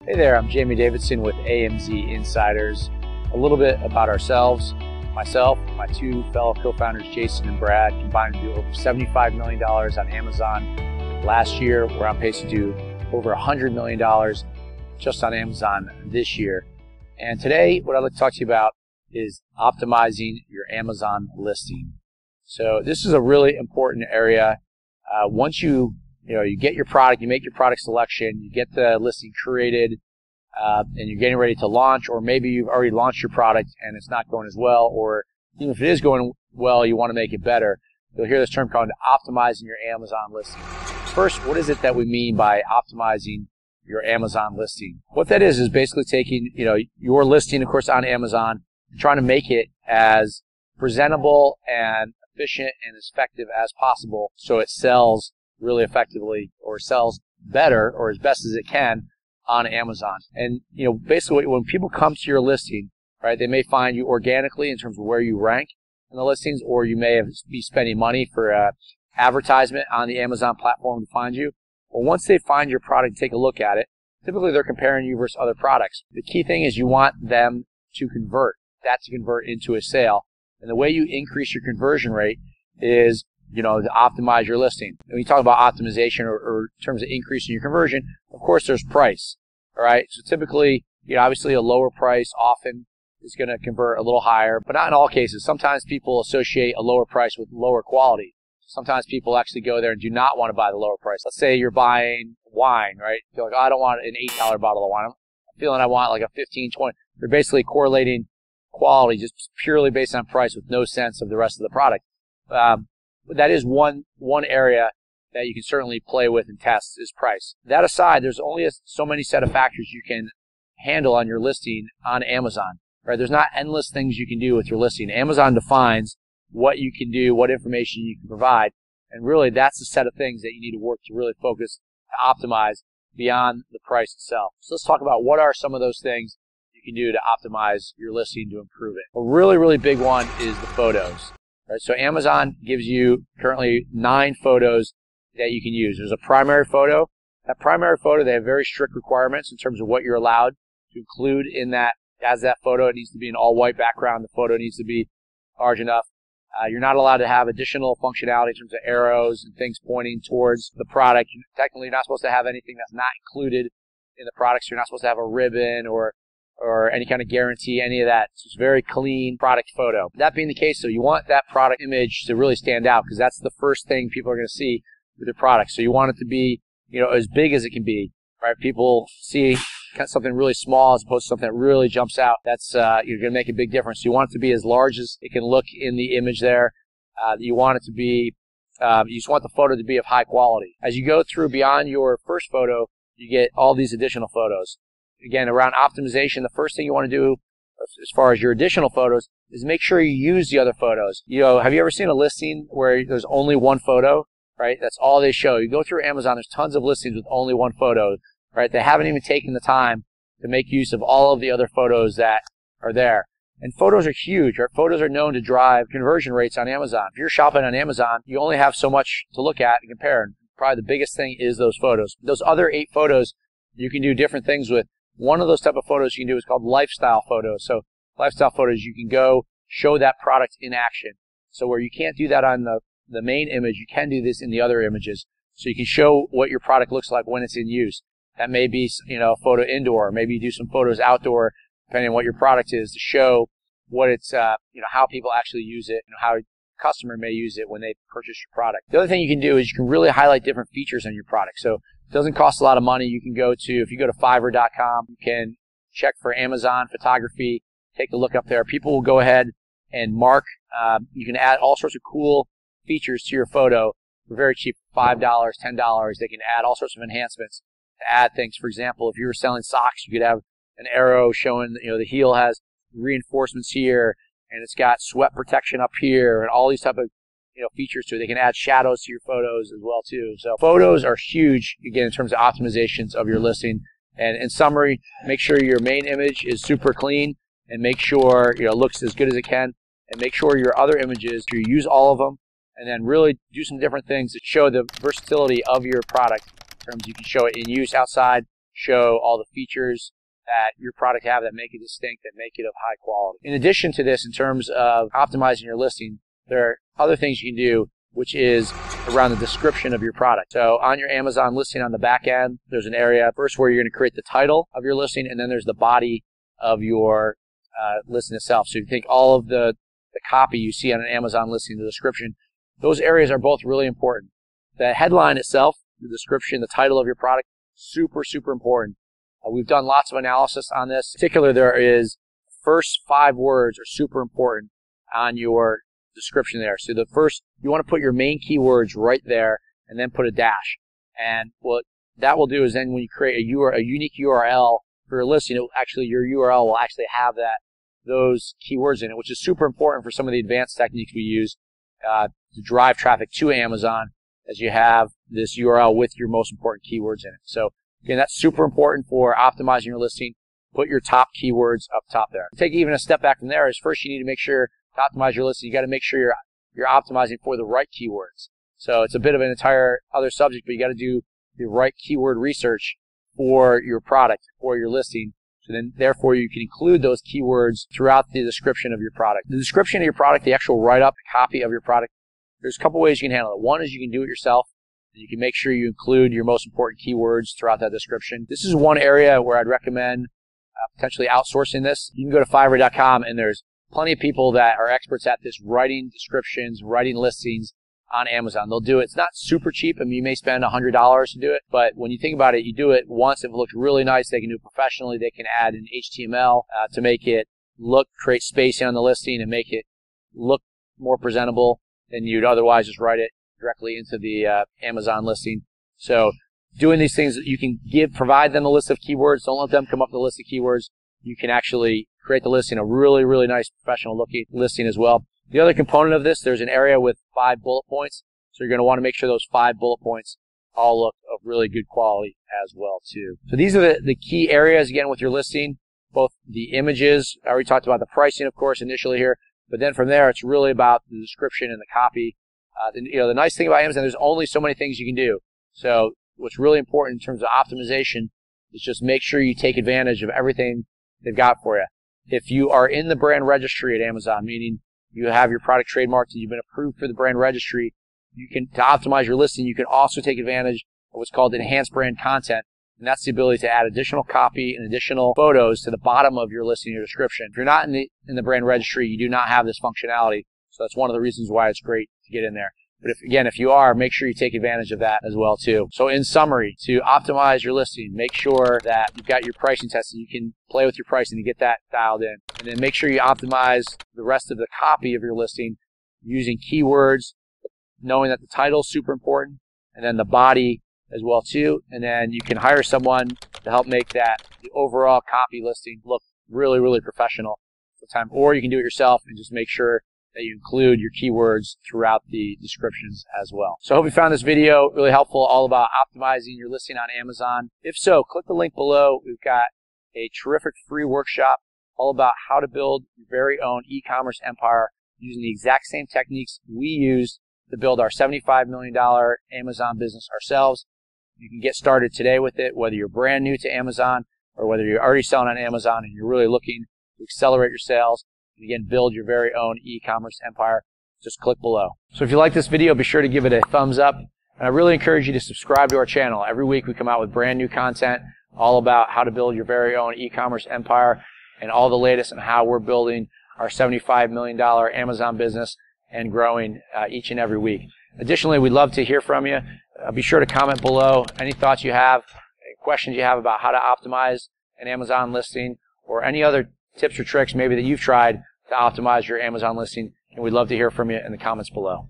Hey there, I'm Jamie Davidson with AMZ Insiders. A little bit about ourselves. Myself, my two fellow co-founders, Jason and Brad, combined to do over $75 million on Amazon last year. We're on pace to do over $100 million just on Amazon this year. And today, what I'd like to talk to you about is optimizing your Amazon listing. So this is a really important area. Once you get your product, you make your product selection, you get the listing created, and you're getting ready to launch, or maybe you've already launched your product and it's not going as well, or even if it is going well, you want to make it better. You'll hear this term called optimizing your Amazon listing. First, what is it that we mean by optimizing your Amazon listing? What that is basically taking your listing, of course, on Amazon, and trying to make it as presentable and efficient and as effective as possible so it sells really effectively or sells better or as best as it can on Amazon. And basically when people come to your listing, right, they may find you organically in terms of where you rank in the listings, or you may be spending money for advertisement on the Amazon platform to find you. Well, once they find your product and take a look at it, typically they're comparing you versus other products. The key thing is you want them to convert into a sale. And the way you increase your conversion rate is to optimize your listing. And when you talk about optimization or in terms of increasing your conversion, of course there's price. All right. So typically, obviously a lower price often is going to convert a little higher, but not in all cases. Sometimes people associate a lower price with lower quality. Sometimes people actually go there and do not want to buy the lower price. Let's say you're buying wine, right? You're like, oh, I don't want an $8 bottle of wine. I'm feeling I want like a $15, $20. They're basically correlating quality just purely based on price with no sense of the rest of the product. That is one area that you can certainly play with and test is price. That aside, there's only so many set of factors you can handle on your listing on Amazon, right? There's not endless things you can do with your listing. Amazon defines what you can do, what information you can provide, and really that's the set of things that you need to work to really focus to optimize beyond the price itself. So let's talk about what are some of those things you can do to optimize your listing to improve it. A really, really big one is the photos. Right, so Amazon gives you currently 9 photos that you can use. There's a primary photo. That primary photo, they have very strict requirements in terms of what you're allowed to include in that as that photo. It needs to be an all-white background. The photo needs to be large enough. You're not allowed to have additional functionality in terms of arrows and things pointing towards the product. Technically, you're not supposed to have anything that's not included in the product. So you're not supposed to have a ribbon or any kind of guarantee, any of that. So it's a very clean product photo. That being the case, so you want that product image to really stand out because that's the first thing people are going to see with your product. So you want it to be, as big as it can be, right? People see something really small as opposed to something that really jumps out. That's you're going to make a big difference. So you want it to be as large as it can look in the image there. You want it to be, you just want the photo to be of high quality. As you go through beyond your first photo, you get all these additional photos. Again, around optimization, the first thing you want to do as far as your additional photos is make sure you use the other photos. Have you ever seen a listing where there's only one photo, right? That's all they show. You go through Amazon, there's tons of listings with only one photo, right? They haven't even taken the time to make use of all of the other photos that are there. And photos are huge, right? Photos are known to drive conversion rates on Amazon. If you're shopping on Amazon, you only have so much to look at and compare. And probably the biggest thing is those photos. Those other 8 photos, you can do different things with. One of those type of photos you can do is called lifestyle photos. So lifestyle photos, you can go show that product in action. So where you can't do that on the main image, you can do this in the other images. So you can show what your product looks like when it's in use. That may be, a photo indoor. Maybe you do some photos outdoor, depending on what your product is, to show what it's, how people actually use it and how a customer may use it when they purchase your product. The other thing you can do is you can really highlight different features on your product. So it doesn't cost a lot of money. You can if you go to Fiverr.com, you can check for Amazon photography, take a look up there. People will go ahead and mark. You can add all sorts of cool features to your photo for very cheap, $5, $10. They can add all sorts of enhancements to add things. For example, if you were selling socks, you could have an arrow showing, the heel has reinforcements here, and it's got sweat protection up here, and all these type of features to it. They can add shadows to your photos as well too. So photos are huge, again, in terms of optimizations of your listing. And in summary, make sure your main image is super clean and make sure it looks as good as it can. And make sure your other images, you use all of them, and then really do some different things that show the versatility of your product. In terms, you can show it in use outside, show all the features that your product have that make it distinct, that make it of high quality. In addition to this, in terms of optimizing your listing, there are other things you can do, which is around the description of your product. So on your Amazon listing on the back end, there's an area first where you're going to create the title of your listing, and then there's the body of your listing itself. So you think all of the copy you see on an Amazon listing, the description, those areas are both really important. The headline itself, the description, the title of your product, super, super important. We've done lots of analysis on this. In particular, there is first 5 words are super important on your description there. So the first, you want to put your main keywords right there and then put a dash. And what that will do is then when you create a unique URL for your listing, your URL will actually have those keywords in it, which is super important for some of the advanced techniques we use to drive traffic to Amazon, as you have this URL with your most important keywords in it. So again, that's super important for optimizing your listing. Put your top keywords up top there. Take even a step back from there is first you need to make sure to optimize your listing, you got to make sure you're optimizing for the right keywords. So it's a bit of an entire other subject, but you got to do the right keyword research for your product, for your listing. So then, therefore, you can include those keywords throughout the description of your product. The description of your product, the actual write-up, copy of your product, there's a couple ways you can handle it. One is you can do it yourself, and you can make sure you include your most important keywords throughout that description. This is one area where I'd recommend potentially outsourcing this. You can go to Fiverr.com, and there's plenty of people that are experts at this, writing descriptions, writing listings on Amazon. They'll do it. It's not super cheap. I mean, you may spend $100 to do it, but when you think about it, you do it once. If it looks really nice, they can do it professionally. They can add an HTML to make it create spacing on the listing and make it look more presentable than you'd otherwise just write it directly into the Amazon listing. So doing these things, you can provide them a list of keywords. Don't let them come up with a list of keywords. You can actually create the listing, a really, really nice professional looking listing as well. The other component of this, there's an area with 5 bullet points. So you're going to want to make sure those 5 bullet points all look of really good quality as well too. So these are the key areas, again, with your listing, both the images. I already talked about the pricing, of course, initially here, but then from there, it's really about the description and the copy. The nice thing about Amazon, there's only so many things you can do. So what's really important in terms of optimization is just make sure you take advantage of everything they've got for you. If you are in the brand registry at Amazon, meaning you have your product trademarked and you've been approved for the brand registry, to optimize your listing, you can also take advantage of what's called enhanced brand content, and that's the ability to add additional copy and additional photos to the bottom of your listing or description. If you're not in the brand registry, you do not have this functionality, so that's one of the reasons why it's great to get in there. But if you are, make sure you take advantage of that as well too. So in summary, to optimize your listing, make sure that you've got your pricing tested. You can play with your pricing to get that dialed in. And then make sure you optimize the rest of the copy of your listing using keywords, knowing that the title is super important, and then the body as well too. And then you can hire someone to help make the overall copy listing look really, really professional sometime. Or you can do it yourself and just make sure that you include your keywords throughout the descriptions as well. So I hope you found this video really helpful, all about optimizing your listing on Amazon. If so, click the link below. We've got a terrific free workshop all about how to build your very own e-commerce empire using the exact same techniques we used to build our $75 million Amazon business ourselves. You can get started today with it, whether you're brand new to Amazon or whether you're already selling on Amazon and you're really looking to accelerate your sales. And again, build your very own e-commerce empire. Just click below. So if you like this video, be sure to give it a thumbs up. And I really encourage you to subscribe to our channel. Every week we come out with brand new content all about how to build your very own e-commerce empire and all the latest on how we're building our $75 million Amazon business and growing each and every week. Additionally, we'd love to hear from you. Be sure to comment below any thoughts you have, questions you have about how to optimize an Amazon listing, or any other tips or tricks maybe that you've tried to optimize your Amazon listing, and we'd love to hear from you in the comments below.